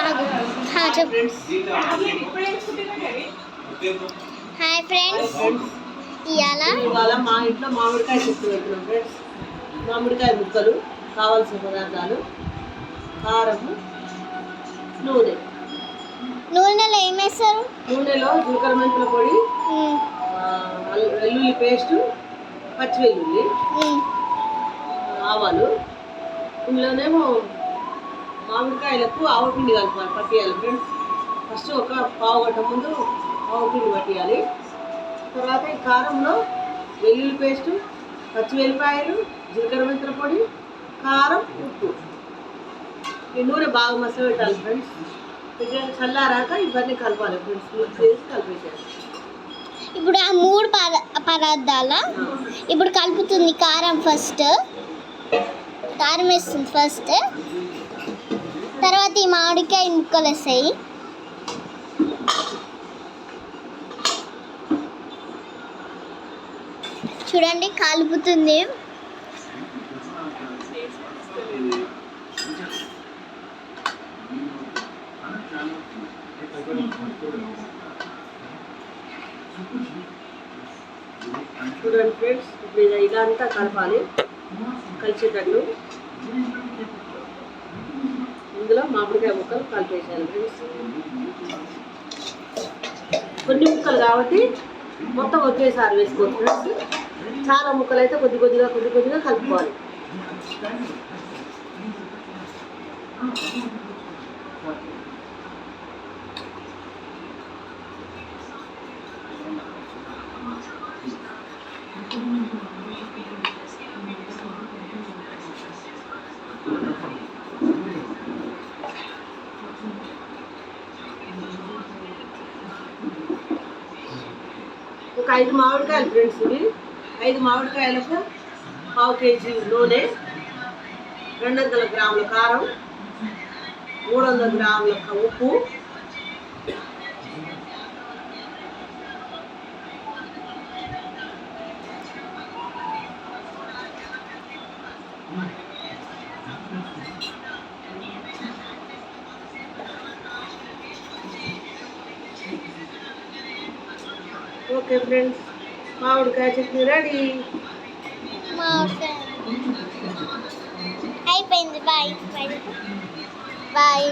Hi friends, ఇవాళ మా ఇంట్లో మామిడికాయ చెట్టు పెడుతున్నాం ఫ్రెండ్స్. మామిడికాయ ముక్కలు, కావాల్సిన పదార్థాలు: కారం, నూనెలో ఏం వేస్తారు? నూనెలో జీలకర్ర మెంతుల పొడి, వెల్లుల్లి పేస్టు, పచ్చి వెల్లుల్లి, ఆవాలు. ఇందులోనేమో మామిడికాయలకు ఆవపిండి కలపాలి, పట్టియాలి ఫ్రెండ్స్. ఫస్ట్ ఒక పావు గంట ముందు ఆవపిండి పట్టియాలి. తర్వాత ఈ కారంలో వెల్లుల్లి పేస్టు, పచ్చి వెల్లిపాయలు, జీలకర్ర మెంతుల పొడి, కారం, ఉప్పు. ఈ నూనె బాగా మసలబెట్టాలి ఫ్రెండ్స్. చల్లారాక ఇవన్నీ కలపాలి ఫ్రెండ్స్. మిక్స్ చేసి కలిపేసేయాలి. ఇప్పుడు ఆ మూడు పదార్థాల ఇప్పుడు కలుపుతుంది. కారం వేస్తుంది ఫస్ట్, తర్వాత ఈ మామిడికాయ ముక్కలు వస్తాయి. చూడండి, కలుపుతుంది. చూడండి ఫ్రెండ్స్, ఇప్పుడు ఇలా అంతా కలపాలి, కలిసేటట్లు. ఇందులో మామిడికాయ ముక్కలు కలిపేసాను ఫ్రెండ్స్. కొన్ని ముక్కలు కాబట్టి మొత్తం ఒకేసారి వేసుకోవచ్చు ఫ్రెండ్స్. చాలా ముక్కలు అయితే కొద్ది కొద్దిగా కలుపుకోవాలి. ఒక 5 మామిడికాయలు ఫ్రెండ్స్. ఇవి 5 మామిడికాయలకు పావు కేజీ నూనె, 200 గ్రాముల కారం, 300 గ్రాముల ఉప్పు, ఓకే ఫ్రెండ్స్, మామిడికాయ చట్నీ రెడీ. అయిపోయింది. Bye bye.